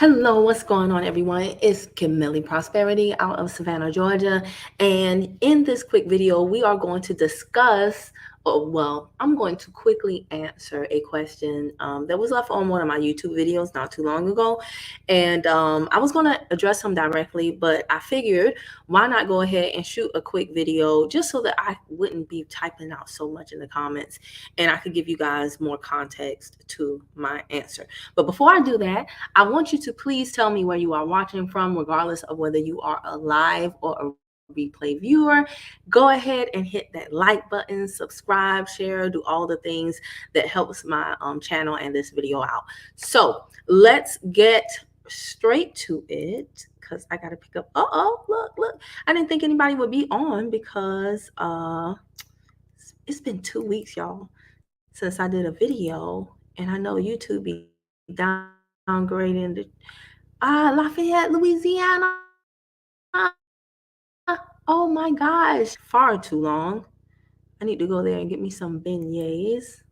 Hello, what's going on, everyone? It's Kimberly Prosperity out of Savannah, Georgia. And in this quick video, we are going to discuss, I'm going to quickly answer a question that was left on one of my YouTube videos not too long ago. And I was going to address them directly, but I figured why not go ahead and shoot a quick video just so that I wouldn't be typing out so much in the comments and I could give you guys more context to my answer. But before I do that, I want you to please tell me where you are watching from, regardless of whether you are a live or a replay viewer. Go ahead and hit that like button, subscribe, share, do all the things that helps my channel and this video out. So let's get straight to it because I got to pick up. Look. I didn't think anybody would be on because it's been 2 weeks, y'all, since I did a video, and I know YouTube be downgrading the Lafayette, Louisiana. Oh my gosh, far too long. I need to go there and get me some beignets.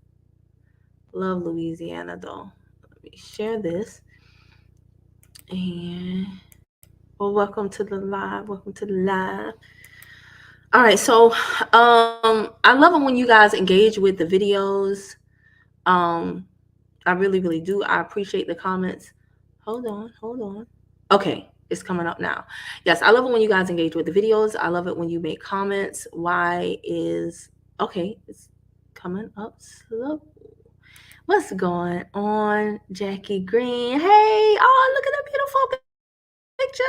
Love Louisiana though. Let me share this. And welcome to the live. All right, so I love it when you guys engage with the videos. I really do. I appreciate the comments. Hold on. Okay, it's coming up now. Yes, I love it when you guys engage with the videos. I love it when you make comments. Okay, it's coming up slow. What's going on, Jackie Green? Hey, look at that beautiful picture.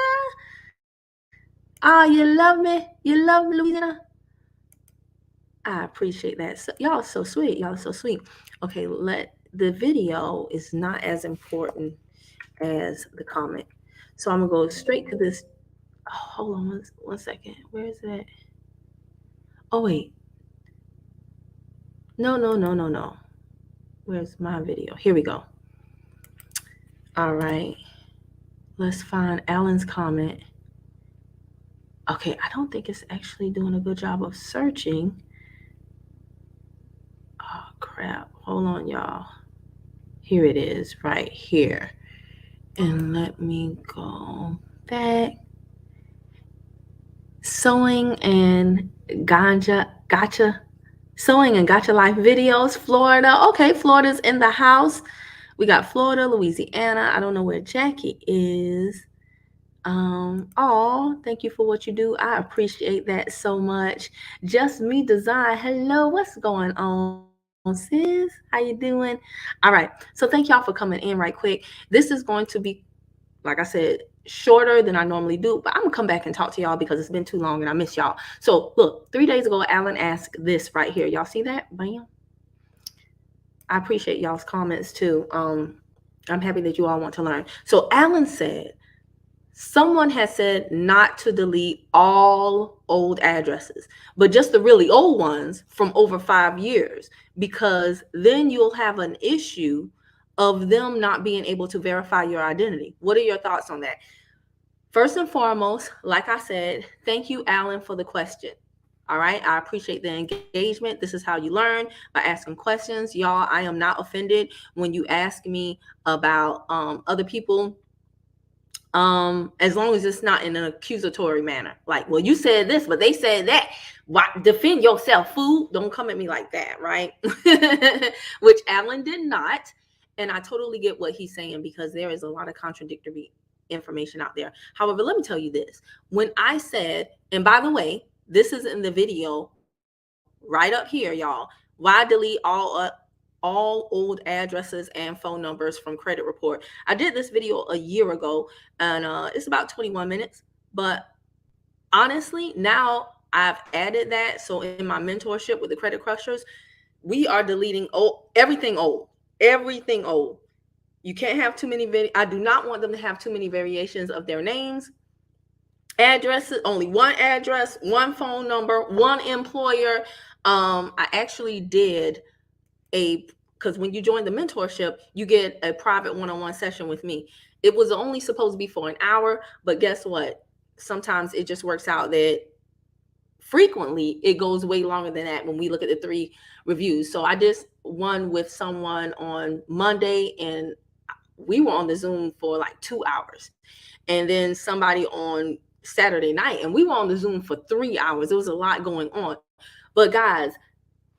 You love me? You love me, Louisiana? I appreciate that. So, y'all are so sweet. Okay, the video is not as important as the comment. So I'm gonna go straight to this. Oh, hold on one second. Where is that? Oh wait. No. Where's my video? Here we go. All right. Let's find Alan's comment. Okay, I don't think it's actually doing a good job of searching. Oh crap. Hold on, y'all. Here it is, right here. And let me go back. Sewing and gotcha life videos, Florida. Okay, Florida's in the house. We got Florida, Louisiana. I don't know where Jackie is. Thank you for what you do. I appreciate that so much. Just Me Design. Hello, what's going on, sis? How you doing? All right. So thank y'all for coming in right quick. This is going to be, like I said, shorter than I normally do, but I'm gonna come back and talk to y'all because it's been too long and I miss y'all. So look, 3 days ago, Alan asked this right here. Y'all see that? Bam. I appreciate y'all's comments too. I'm happy that you all want to learn. So Alan said, someone has said not to delete all old addresses, but just the really old ones from over 5 years, because then you'll have an issue of them not being able to verify your identity. What are your thoughts on that? First and foremost, like I said, thank you, Alan, for the question. All right, I appreciate the engagement. This is how you learn, by asking questions. Y'all, I am not offended when you ask me about other people, as long as it's not in an accusatory manner. Like, well, you said this, but they said that. Why? Defend yourself, fool. Don't come at me like that, right? Which Alan did not. And I totally get what he's saying, because there is a lot of contradictory information out there. However, let me tell you this. When I said, and by the way, this is in the video right up here, y'all. Why delete all old addresses and phone numbers from credit report? I did this video a year ago, and it's about 21 minutes. But honestly, now I've added that. So in my mentorship with the Credit Crushers, we are deleting everything old. You can't have too many I do not want them to have too many variations of their names, addresses, only one address, one phone number, one employer. I actually did because when you join the mentorship, you get a private one-on-one session with me. It was only supposed to be for an hour, but guess what? Sometimes it just works out that frequently it goes way longer than that when we look at the 3 reviews. So I did one with someone on Monday, and we were on the Zoom for like 2 hours. And then somebody on Saturday night, and we were on the Zoom for 3 hours. There was a lot going on. But guys,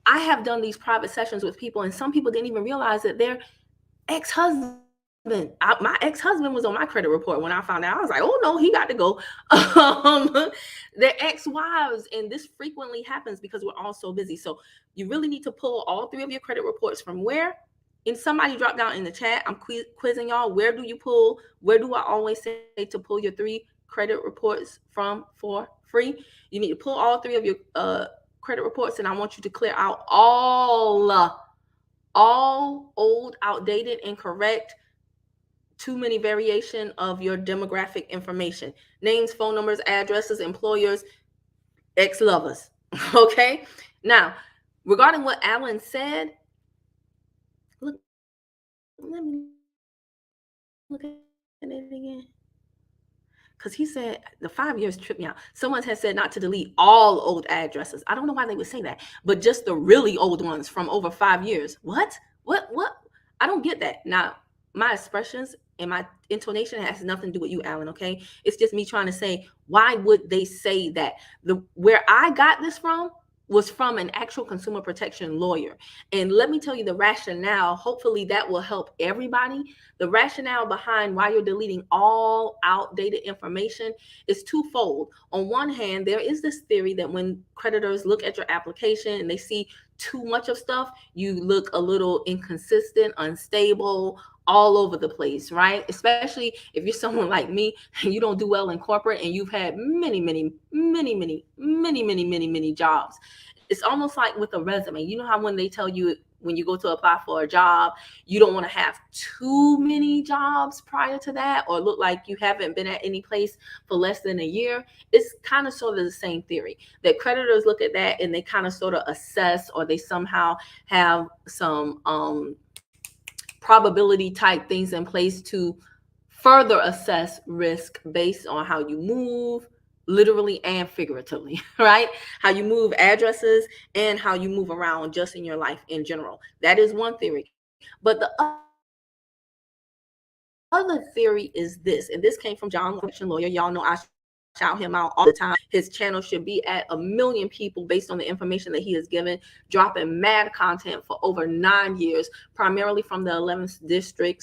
I have done these private sessions with people, and some people didn't even realize that their ex-husband, my ex-husband was on my credit report. When I found out, I was like, oh no, he got to go. Their ex-wives, and this frequently happens because we're all so busy. So you really need to pull all 3 of your credit reports from where? And somebody drop down in the chat. I'm quizzing y'all. Where do you pull? Where do I always say to pull your 3 credit reports from for free? You need to pull all 3 of your credit reports, and I want you to clear out all old, outdated, incorrect, too many variation of your demographic information: names, phone numbers, addresses, employers, ex-lovers. Okay. Now, regarding what Alan said, look, let me look at it again. Because he said the 5 years tripped me out. Someone has said not to delete all old addresses. I don't know why they would say that, but just the really old ones from over 5 years. What? I don't get that. Now, my expressions and my intonation has nothing to do with you, Alan, okay? It's just me trying to say, why would they say that? Where I got this from was from an actual consumer protection lawyer. And let me tell you the rationale. Hopefully that will help everybody. The rationale behind why you're deleting all outdated information is twofold. On one hand, there is this theory that when creditors look at your application and they see too much of stuff, you look a little inconsistent, unstable, all over the place, right? Especially if you're someone like me and you don't do well in corporate and you've had many jobs. It's almost like with a resume. You know how when they tell you when you go to apply for a job, you don't want to have too many jobs prior to that or look like you haven't been at any place for less than a year. It's kind of sort of the same theory that creditors look at that and they kind of sort of assess, or they somehow have some probability type things in place to further assess risk based on how you move, literally and figuratively, right? How you move addresses and how you move around just in your life in general. That is one theory. But the other theory is this, and this came from John, lawyer. Y'all know I shout him out all the time. His channel should be at 1 million people based on the information that he has given, dropping mad content for over 9 years, primarily from the 11th district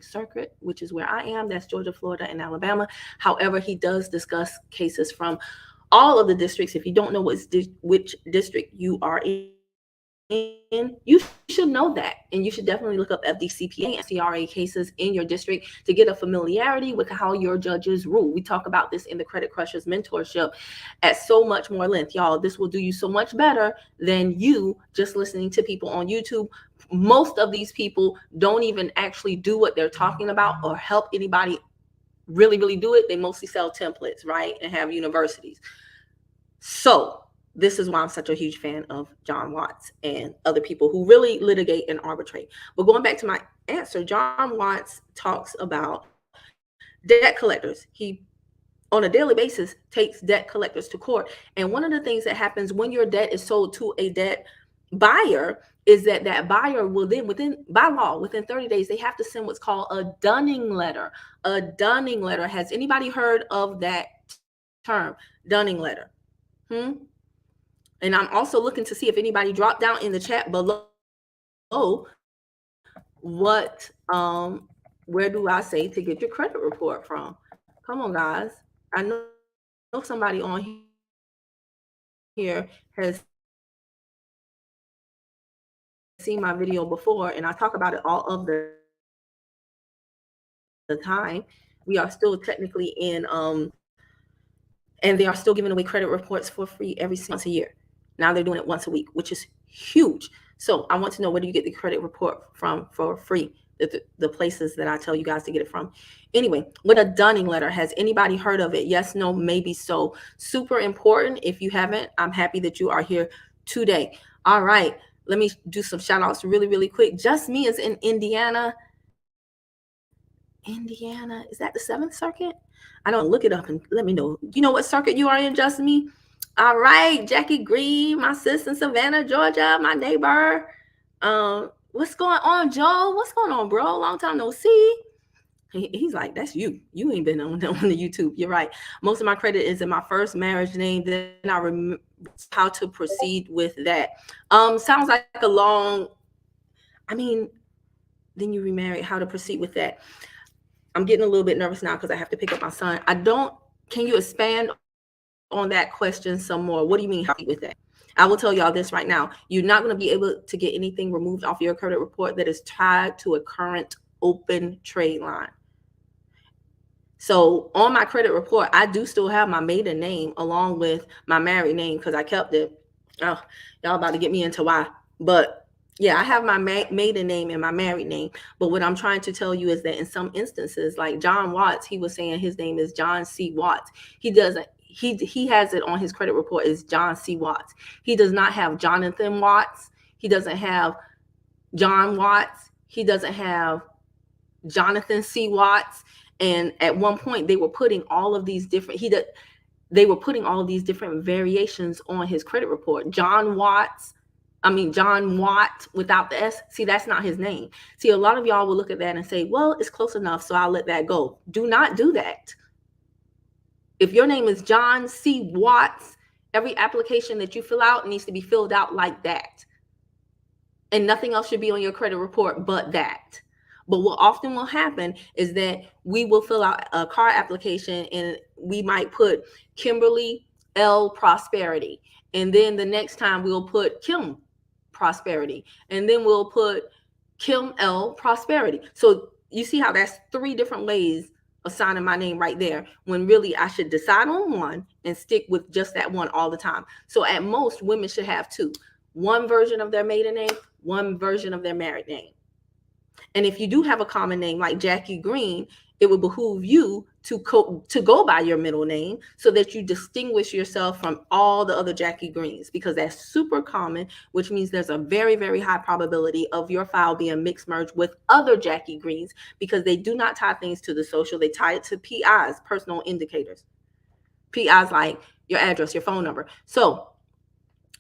circuit, which is where I am. That's Georgia, Florida, and Alabama. However, he does discuss cases from all of the districts. If you don't know which district you are in, you should know that, and you should definitely look up FDCPA and CRA cases in your district to get a familiarity with how your judges rule. We talk about this in the Credit Crushers Mentorship at so much more length. Y'all, this will do you so much better than you just listening to people on YouTube. Most of these people don't even actually do what they're talking about or help anybody really do it. They mostly sell templates, right, and have universities. So this is why I'm such a huge fan of John Watts and other people who really litigate and arbitrate. But going back to my answer, John Watts talks about debt collectors. He, on a daily basis, takes debt collectors to court. And one of the things that happens when your debt is sold to a debt buyer is that buyer will then, by law, within 30 days, they have to send what's called a dunning letter. A dunning letter. Has anybody heard of that term, dunning letter? And I'm also looking to see if anybody dropped down in the chat below what where do I say to get your credit report from? Come on, guys. I know somebody on here has seen my video before, and I talk about it all of the time. We are still technically in and they are still giving away credit reports for free every once a year. Now they're doing it once a week, which is huge. So I want to know, where do you get the credit report from for free? The places that I tell you guys to get it from. Anyway, what a dunning letter, has anybody heard of it? Yes, no, maybe so. Super important. If you haven't, I'm happy that you are here today. All right, let me do some shout outs really quick. Just Me is in Indiana. Is that the 7th Circuit? I don't, look it up and let me know. You know what circuit you are in, Just Me? All right, Jackie Green, my sis in Savannah, Georgia, my neighbor. What's going on, Joe? What's going on, bro? Long time no see. He's like, that's you. You ain't been on the YouTube. You're right. Most of my credit is in my first marriage name. Then I remember how to proceed with that. Sounds like a long. I mean, then you remarried. How to proceed with that? I'm getting a little bit nervous now because I have to pick up my son. I don't. Can you expand on that question some more? What do you mean? How to proceed with that? I will tell y'all this right now. You're not going to be able to get anything removed off your credit report that is tied to a current open trade line. So on my credit report, I do still have my maiden name along with my married name because I kept it. Oh, y'all about to get me into why. But yeah, I have my maiden name and my married name. But what I'm trying to tell you is that in some instances, like John Watts, he was saying his name is John C. Watts. He doesn't. He has it on his credit report as John C. Watts. He does not have Jonathan Watts. He doesn't have John Watts. He doesn't have Jonathan C. Watts. And at one point, they were putting all of these different variations on his credit report. John Watt without the S. See, that's not his name. See, a lot of y'all will look at that and say, well, it's close enough, so I'll let that go. Do not do that. If your name is John C. Watts, every application that you fill out needs to be filled out like that. And nothing else should be on your credit report but that. But what often will happen is that we will fill out a car application and we might put Kimberly L. Prosperity. And then the next time we'll put Kim Prosperity. And then we'll put Kim L. Prosperity. So you see how that's 3 different ways of signing my name right there, when really I should decide on one and stick with just that one all the time. So at most, women should have 2. One version of their maiden name, one version of their married name. And if you do have a common name like Jackie Green, it would behoove you to go by your middle name so that you distinguish yourself from all the other Jackie Greens, because that's super common, which means there's a very, very high probability of your file being mixed merged with other Jackie Greens, because they do not tie things to the social. They tie it to PIs, personal indicators. PIs like your address, your phone number. So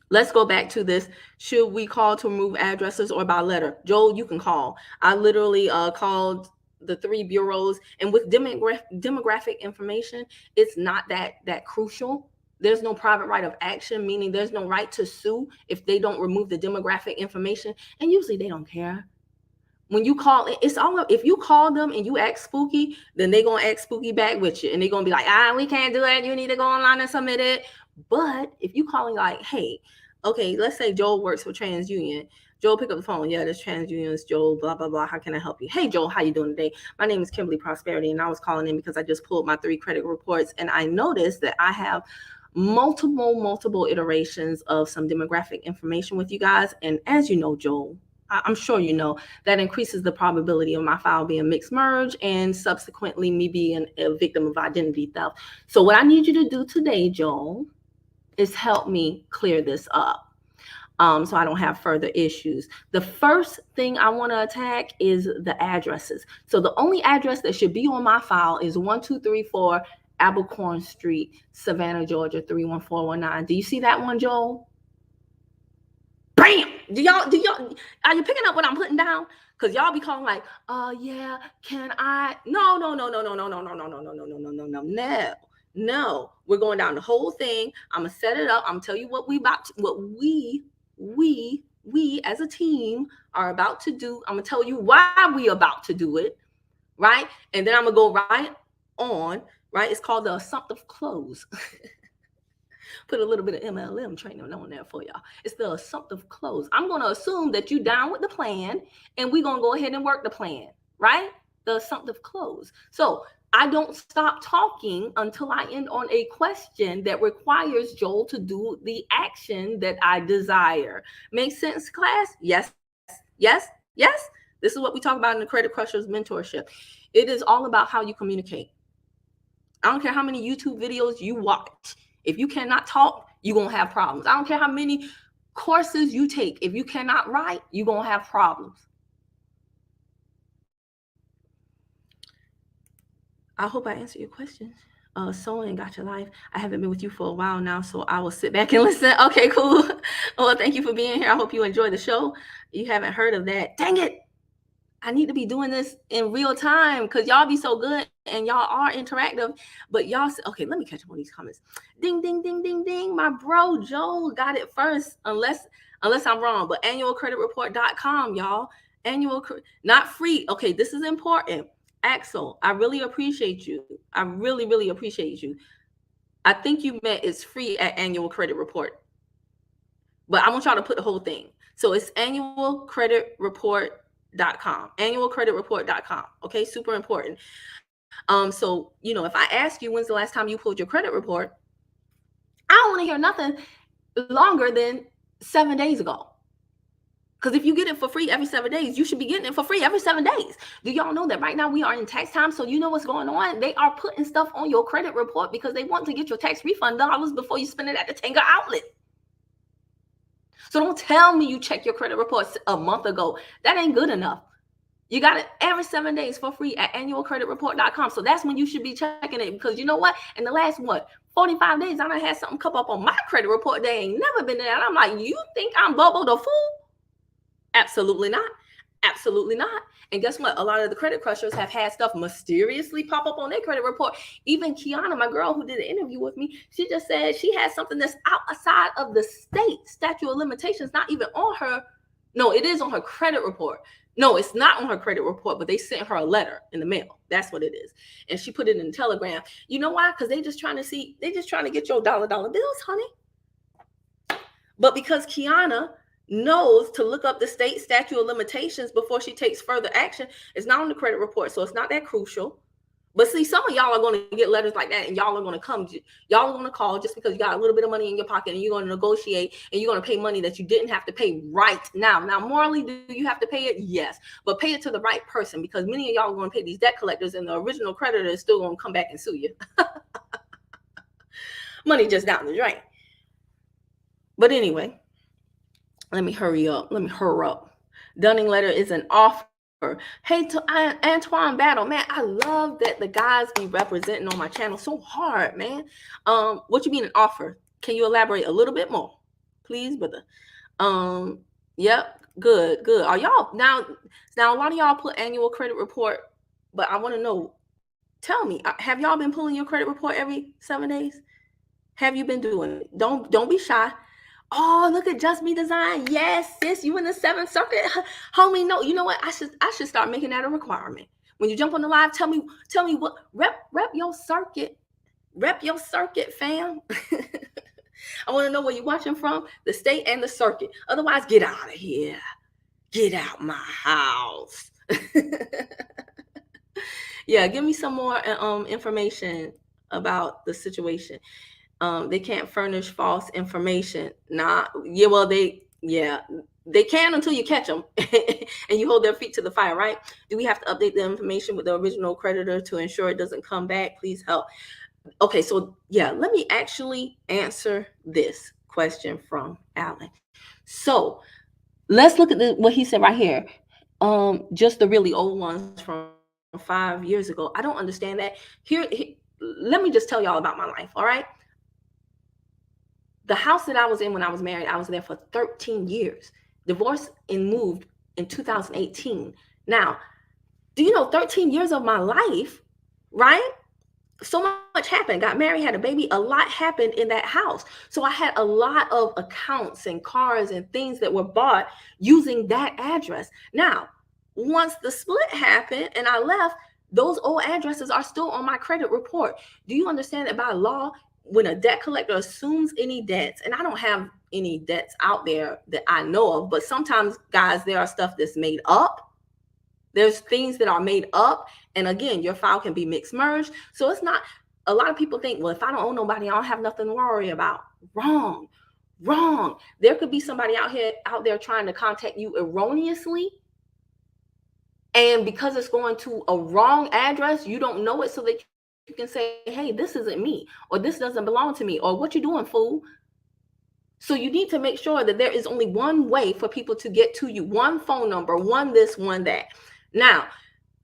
let's go back to this. Should we call to remove addresses or by letter? Joel, you can call. I literally called the 3 bureaus, and with demographic information, it's not that crucial. There's no private right of action, meaning there's no right to sue if they don't remove the demographic information, and usually they don't care. When you call, it's all, if you call them and you act spooky, then they're going to act spooky back with you, and they're going to be like, we can't do it. You need to go online and submit it. But if you calling like, hey, okay, let's say Joel works for TransUnion. Joel, pick up the phone. Yeah, this TransUnion is Joel, blah, blah, blah. How can I help you? Hey, Joel, how you doing today? My name is Kimberly Prosperity, and I was calling in because I just pulled my 3 credit reports, and I noticed that I have multiple iterations of some demographic information with you guys. And as you know, Joel, I'm sure you know, that increases the probability of my file being mixed merged and subsequently me being a victim of identity theft. So what I need you to do today, Joel, is help me clear this up. So I don't have further issues. The first thing I want to attack is the addresses. So the only address that should be on my file is 1234 Abercorn Street, Savannah, Georgia, 31419. Do you see that one, Joel? Bam! Do y'all, are you picking up what I'm putting down? Because y'all be calling like, yeah, can I? No. No, we're going down the whole thing. I'm gonna set it up. I'm gonna tell you what we as a team are about to do. I'm gonna tell you why we about to do it, right? And then I'm gonna go right on, right? It's called the assumptive close. Put a little bit of MLM training on there for y'all. It's the assumptive close. I'm gonna assume that you down with the plan, and we're gonna go ahead and work the plan, right? The assumptive close. So I don't stop talking until I end on a question that requires Joel to do the action that I desire. Make sense, class? Yes. This is what we talk about in the Credit Crushers Mentorship. It is all about how you communicate. I don't care how many YouTube videos you watch. If you cannot talk, you're going to have problems. I don't care how many courses you take. If you cannot write, you're going to have problems. I hope I answered your questions. Sewing got your life. I haven't been with you for a while now, so I will sit back and listen. Okay, cool. Well, thank you for being here. I hope you enjoy the show. You haven't heard of that. Dang it. I need to be doing this in real time because y'all be so good and y'all are interactive. But y'all, okay, let me catch up on these comments. Ding, ding, ding, ding, ding. My bro Joel got it first, unless I'm wrong. But annualcreditreport.com, y'all. Not free. Okay, this is important. Axel, I really appreciate you. I really, really appreciate you. I think you meant it's free at Annual Credit Report. But I want y'all to put the whole thing. So it's annualcreditreport.com. Annualcreditreport.com. Okay, super important. So if I ask you when's the last time you pulled your credit report, I don't want to hear nothing longer than 7 days ago. Because if you get it for free every 7 days, you should be getting it for free every 7 days. Do y'all know that right now we are in tax time? So you know what's going on? They are putting stuff on your credit report because they want to get your tax refund dollars before you spend it at the Tanger outlet. So don't tell me you check your credit reports a month ago. That ain't good enough. You got it every 7 days for free at annualcreditreport.com. So that's when you should be checking it, because you know what? In the last, 45 days, I done had something come up on my credit report. They ain't never been there. And I'm like, you think I'm Bobo the fool? Absolutely not. Absolutely not. And guess what? A lot of the credit crushers have had stuff mysteriously pop up on their credit report. Even Kiana, my girl who did an interview with me, she just said she had something that's outside of the state statute of limitations, not even on her. No, it is on her credit report. No, it's not on her credit report, but they sent her a letter in the mail. That's what it is. And she put it in Telegram. You know why? Because they just trying to get your dollar bills, honey. But because Kiana knows to look up the state statute of limitations before she takes further action, it's not on the credit report, so it's not that crucial. But see, some of y'all are going to get letters like that, and y'all are going to come. Y'all are going to call just because you got a little bit of money in your pocket, and you're going to negotiate, and you're going to pay money that you didn't have to pay right now. Now, morally, do you have to pay it? Yes, but pay it to the right person, because many of y'all are going to pay these debt collectors, and the original creditor is still going to come back and sue you. Money just down the drain. But anyway, let me hurry up. Dunning letter is an offer. Hey, to Antoine Battle, man, I love that the guys be representing on my channel so hard, man. What you mean an offer? Can you elaborate a little bit more, please, brother? Yep, good. Are y'all now? A lot of y'all put annual credit report, but I want to know. Tell me, have y'all been pulling your credit report every 7 days? Have you been doing it? Don't be shy. Oh, look at Just Me Design. Yes, sis, you in the 7th Circuit, homie. No, you know what? I should start making that a requirement. When you jump on the live, tell me what rep your circuit, fam. I want to know where you're watching from, the state and the circuit. Otherwise, get out of here. Get out my house. Yeah, give me some more information about the situation. They can't furnish false information. They can until you catch them and you hold their feet to the fire, right? Do we have to update the information with the original creditor to ensure it doesn't come back? Please help. Okay, so yeah, let me actually answer this question from Alan. So let's look at what he said right here. Just the really old ones from 5 years ago. I don't understand that. Here, let me just tell y'all about my life, all right? The house that I was in when I was married, I was there for 13 years. Divorced and moved in 2018. Now, do you know 13 years of my life, right? So much happened. Got married, had a baby. A lot happened in that house. So I had a lot of accounts and cars and things that were bought using that address. Now, once the split happened and I left, those old addresses are still on my credit report. Do you understand that by law, when a debt collector assumes any debts, and I don't have any debts out there that I know of, but sometimes, guys, there are stuff that's made up. There's things that are made up. And again, your file can be mixed merged. So it's not, a lot of people think, well, if I don't owe nobody, I don't have nothing to worry about. Wrong. There could be somebody out there trying to contact you erroneously. And because it's going to a wrong address, you don't know it, so that you can say, hey, this isn't me, or this doesn't belong to me, or what you doing, fool? So you need to make sure that there is only one way for people to get to you. One phone number, one this, one that. Now,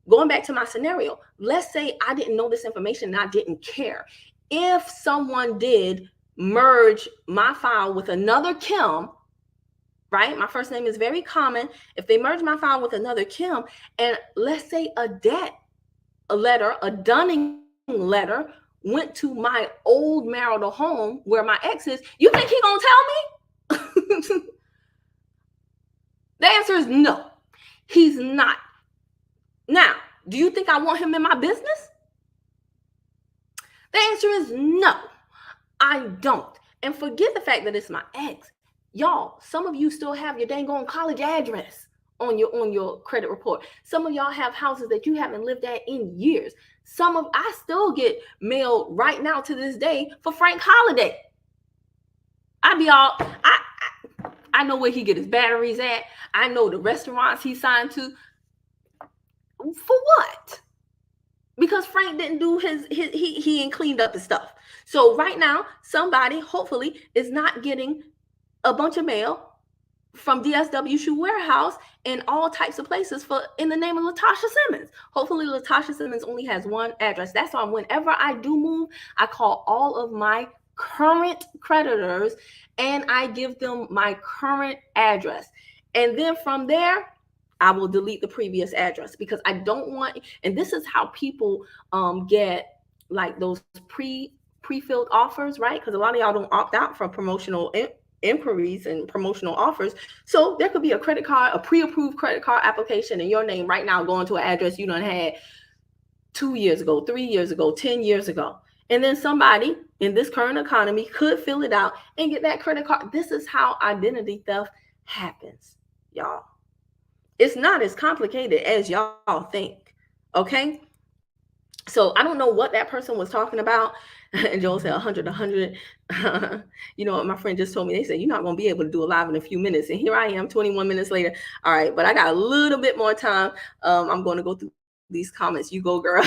going back to my scenario, let's say I didn't know this information and I didn't care. If someone did merge my file with another Kim, right? My first name is very common. If they merge my file with another Kim, and let's say a Dunning letter went to my old marital home where my ex is, you think he gonna tell me? The answer is no. He's not. Now, do you think I want him in my business? The answer is no, I don't. And forget the fact that it's my ex. Y'all, some of you still have your dang on college address on your credit report. Some of y'all have houses that you haven't lived at in years. I still get mail right now to this day for Frank Holiday. I know where he get his batteries at. I know the restaurants he signed to. For what? Because Frank didn't do he ain't cleaned up his stuff. So right now, somebody hopefully is not getting a bunch of mail from DSW Shoe Warehouse and all types of places in the name of Latasha Simmons. Hopefully Latasha Simmons only has one address. That's why whenever I do move, I call all of my current creditors and I give them my current address. And then from there, I will delete the previous address because I don't want, and this is how people get like those pre-filled offers, right? Because a lot of y'all don't opt out for promotional inquiries and promotional offers. So there could be a credit card, a pre-approved credit card application in your name right now going to an address you done had 2 years ago, 3 years ago, 10 years ago. And then somebody in this current economy could fill it out and get that credit card. This is how identity theft happens, y'all. It's not as complicated as y'all think, okay? So I don't know what that person was talking about. And Joel said 100. You know what my friend just told me? They said, you're not going to be able to do a live in a few minutes. And here I am 21 minutes later. All right, but I got a little bit more time. I'm going to go through these comments. You go, girl.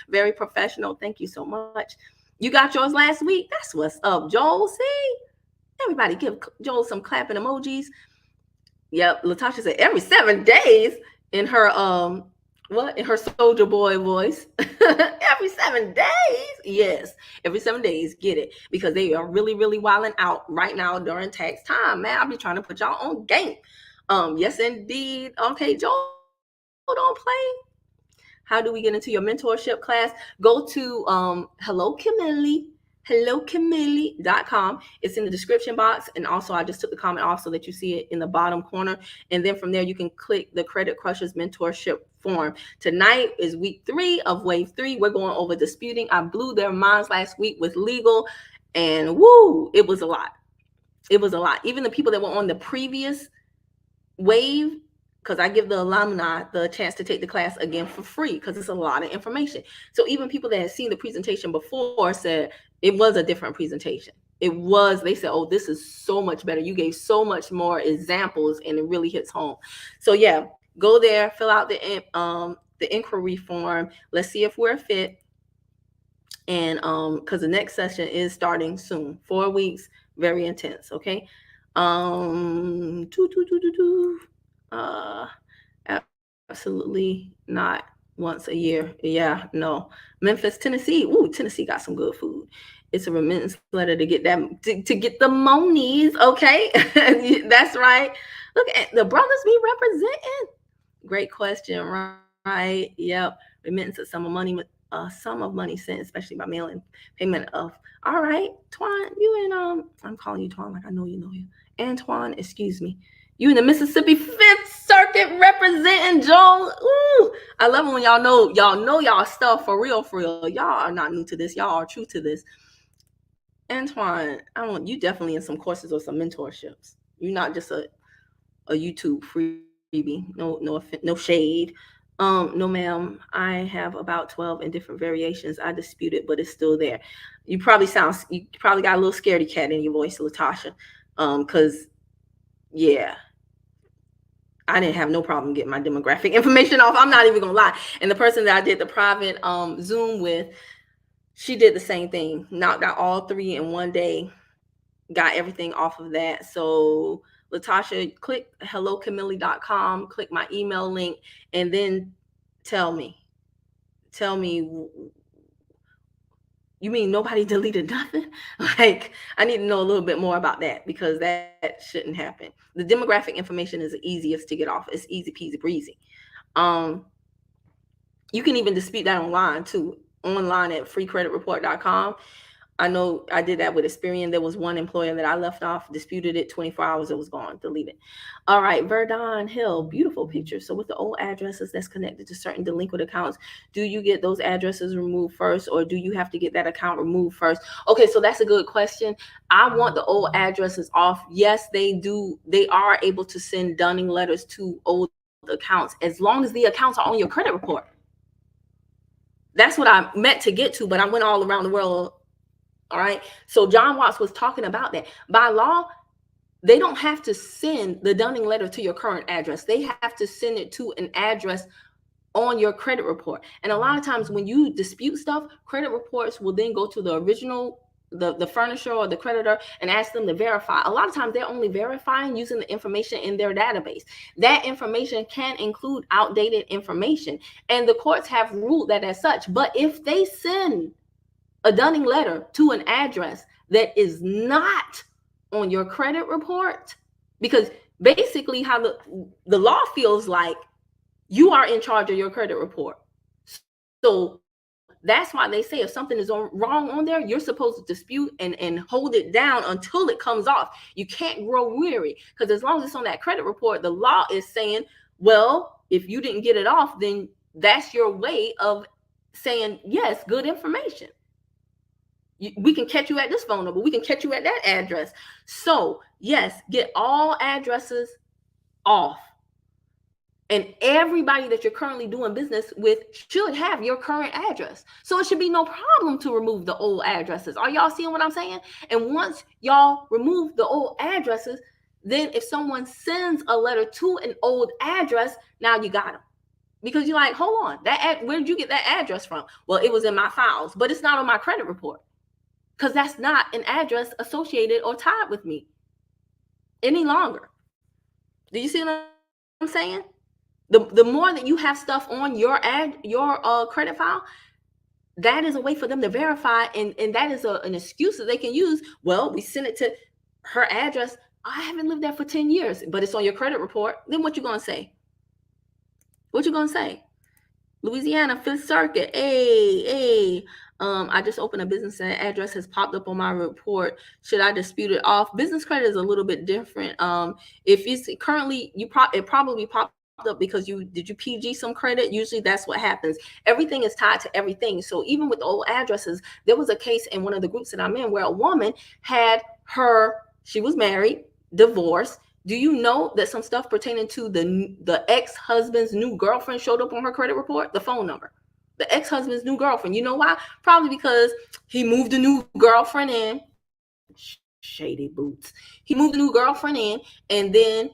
Very professional. Thank you so much. You got yours last week. That's what's up, Joel. See? Everybody give Joel some clapping emojis. Yep, Latasha said every 7 days in her in her soldier boy voice. Every 7 days. Yes, every 7 days. Get it? Because they are really, really wilding out right now during tax time. Man, I'll be trying to put y'all on game. Yes, indeed. Okay, Joel, don't play. How do we get into your mentorship class? Go to Hello Camille. HelloCamille.com. It's in the description box. And also I just took the comment off so that you see it in the bottom corner. And then from there, you can click the Credit Crushers Mentorship form. Tonight is week 3 of wave 3. We're going over disputing. I blew their minds last week with legal and woo, it was a lot. It was a lot. Even the people that were on the previous wave, because I give the alumni the chance to take the class again for free because it's a lot of information. So even people that had seen the presentation before said it was a different presentation. They said, oh, this is so much better. You gave so much more examples and it really hits home. So yeah, go there, fill out the inquiry form. Let's see if we're fit. And because the next session is starting soon, 4 weeks, very intense. Okay. Absolutely not once a year. Yeah, no. Memphis, Tennessee. Ooh, Tennessee got some good food. It's a remittance letter to get that to get the monies. Okay, that's right. Look at the brothers be representing. Great question, right? Yep. Remittance of sum of money sent, especially by mail and payment of. All right, Twan, you and I'm calling you Twan like I know you know you. Antoine, excuse me. You in the Mississippi 5th Circuit representing Joel. Ooh, I love it when y'all know y'all stuff for real, for real. Y'all are not new to this. Y'all are true to this. Antoine, I want you definitely in some courses or some mentorships. You're not just a YouTube freebie. No shade. No, ma'am. I have about 12 in different variations. I dispute it, but it's still there. You probably got a little scaredy cat in your voice, Latasha. Because yeah, I didn't have no problem getting my demographic information off. I'm not even gonna lie. And the person that I did the private Zoom with, she did the same thing. Knocked out all 3 in one day. Got everything off of that. So Latasha, click hellocamille.com, click my email link, and then tell me You mean nobody deleted nothing? Like, I need to know a little bit more about that, because that shouldn't happen. The demographic information is the easiest to get off. It's easy peasy breezy. Um, you can even dispute that online too, online at freecreditreport.com. I know I did that with Experian. There was one employer that I left off, disputed it, 24 hours, it was gone, deleted. All right, Verdon Hill, beautiful picture. So with the old addresses that's connected to certain delinquent accounts, do you get those addresses removed first, or do you have to get that account removed first? Okay, so that's a good question. I want the old addresses off. Yes, they do. They are able to send dunning letters to old accounts as long as the accounts are on your credit report. That's what I meant to get to, but I went all around the world. All right. So John Watts was talking about that. By law, they don't have to send the dunning letter to your current address. They have to send it to an address on your credit report. And a lot of times when you dispute stuff, credit reports will then go to the original, the furnisher or the creditor, and ask them to verify. A lot of times they're only verifying using the information in their database. That information can include outdated information, and the courts have ruled that as such. But if they send a dunning letter to an address that is not on your credit report, because basically how the law feels like you are in charge of your credit report. So that's why they say if something is wrong on there, you're supposed to dispute and hold it down until it comes off. You can't grow weary, because as long as it's on that credit report, the law is saying, well, if you didn't get it off, then that's your way of saying, yes, good information. We can catch you at this phone number. We can catch you at that address. So yes, get all addresses off. And everybody that you're currently doing business with should have your current address. So it should be no problem to remove the old addresses. Are y'all seeing what I'm saying? And once y'all remove the old addresses, then if someone sends a letter to an old address, now you got them. Because you're like, hold on, where did you get that address from? Well, it was in my files, but it's not on my credit report, because that's not an address associated or tied with me any longer. Do you see what I'm saying? The more that you have stuff on your credit file, that is a way for them to verify, and that is an excuse that they can use. Well, we sent it to her address. I haven't lived there for 10 years, but it's on your credit report. Then what you gonna say? What you gonna say? Louisiana, Fifth Circuit. Hey. I just opened a business and address has popped up on my report. Should I dispute it off? Business credit is a little bit different. If it's currently, it probably popped up because you PG some credit. Usually that's what happens. Everything is tied to everything. So even with old addresses, there was a case in one of the groups that I'm in where a woman she was married, divorced. Do you know that some stuff pertaining to the ex-husband's new girlfriend showed up on her credit report? The phone number. The ex-husband's new girlfriend. You know why? Probably because he moved a new girlfriend in. Shady boots. He moved a new girlfriend in, and then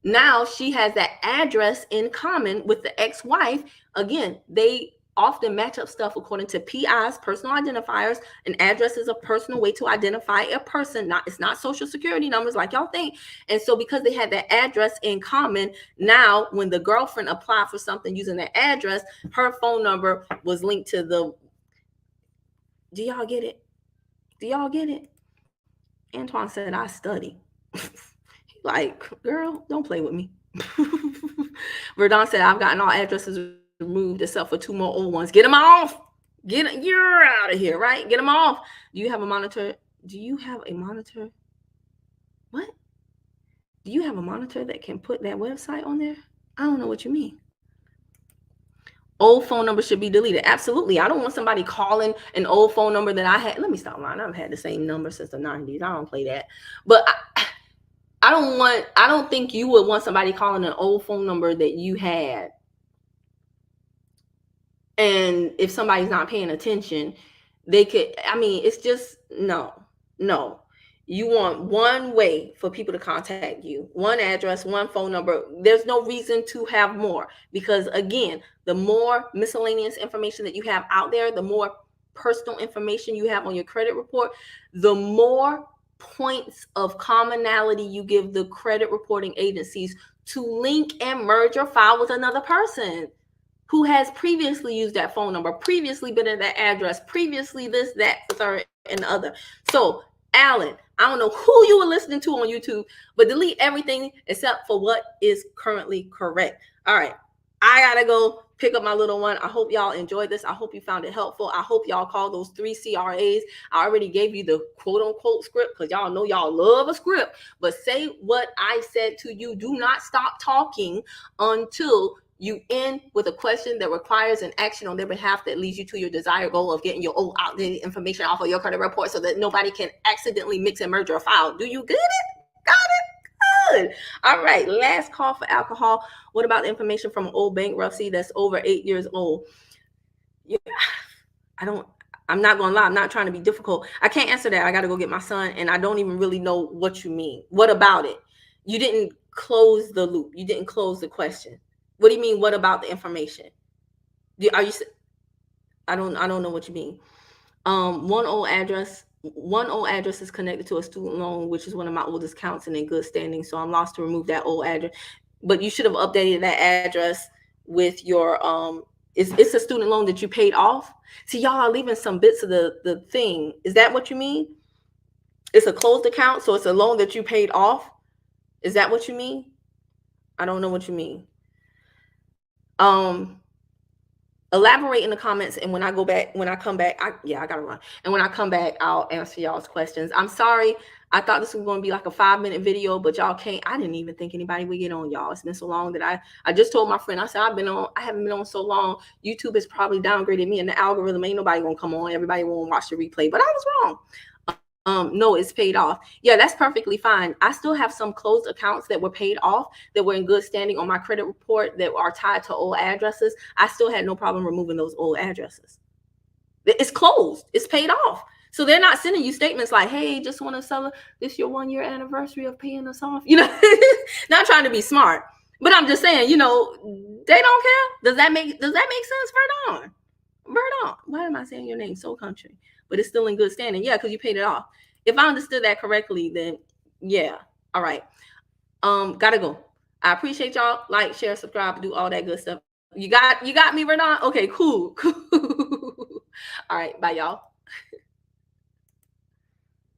now she has that address in common with the ex-wife. Again, they often match up stuff according to PIs, personal identifiers. An address is a personal way to identify a person. It's not social security numbers like y'all think. And so because they had that address in common, now when the girlfriend applied for something using that address, her phone number was linked to the... Do y'all get it? Do y'all get it? Antoine said, I study. Like, girl, don't play with me. Verdon said, I've gotten all addresses removed except for 2 more old ones. Get them off. You're out of here, right? Get them off. Do you have a monitor? What? Do you have a monitor that can put that website on there? I don't know what you mean. Old phone number should be deleted. Absolutely. I don't want somebody calling an old phone number that I had. Let me stop lying. I've had the same number since the 90s. I don't play that. But I don't think you would want somebody calling an old phone number that you had. And if somebody's not paying attention, they could, it's just, no. You want one way for people to contact you, one address, one phone number. There's no reason to have more, because again, the more miscellaneous information that you have out there, the more personal information you have on your credit report, the more points of commonality you give the credit reporting agencies to link and merge your file with another person. who has previously used that phone number, previously been in that address, previously this, that, the third, and the other. So, Alan, I don't know who you were listening to on YouTube, but delete everything except for what is currently correct. All right. I gotta go pick up my little one. I hope y'all enjoyed this. I hope you found it helpful. I hope y'all call those 3 CRAs. I already gave you the quote unquote script because y'all know y'all love a script. But say what I said to you. Do not stop talking until you end with a question that requires an action on their behalf that leads you to your desired goal of getting your old outdated information off of your credit report so that nobody can accidentally mix and merge your file. Do you get it? Got it? Good. All right. Last call for alcohol. What about the information from an old bankruptcy that's over 8 years old? Yeah, I'm not gonna lie, I'm not trying to be difficult. I can't answer that. I gotta go get my son, and I don't even really know what you mean. What about it? You didn't close the loop. You didn't close the question. What do you mean? What about the information? Are you? I don't know what you mean. One old address is connected to a student loan, which is one of my oldest accounts and in good standing. So I'm lost to remove that old address. But you should have updated that address with your it's a student loan that you paid off. See, y'all are leaving some bits of the thing. Is that what you mean? It's a closed account, so it's a loan that you paid off. Is that what you mean? I don't know what you mean. Elaborate in the comments, and when I come back, I gotta run. And when I come back, I'll answer y'all's questions. I'm sorry. I thought this was going to be like a 5-minute video, but y'all can't. I didn't even think anybody would get on, y'all. It's been so long that I just told my friend, I said, I haven't been on so long. YouTube has probably downgraded me in the algorithm. Ain't nobody gonna come on. Everybody won't watch the replay, but I was wrong. No, it's paid off. Yeah, that's perfectly fine. I still have some closed accounts that were paid off that were in good standing on my credit report that are tied to old addresses. I still had no problem removing those old addresses. It's closed. It's paid off. So they're not sending you statements like, hey, just want to celebrate this your 1-year anniversary of paying us off. Not trying to be smart. But I'm just saying, they don't care. Does that make sense, Verdon? Verdon. Why am I saying your name so country? But it's still in good standing. Yeah, because you paid it off. If I understood that correctly, then yeah. All right. Gotta go. I appreciate y'all. Like, share, subscribe, do all that good stuff. You got me, Verdon? Okay, cool. All right, bye, y'all.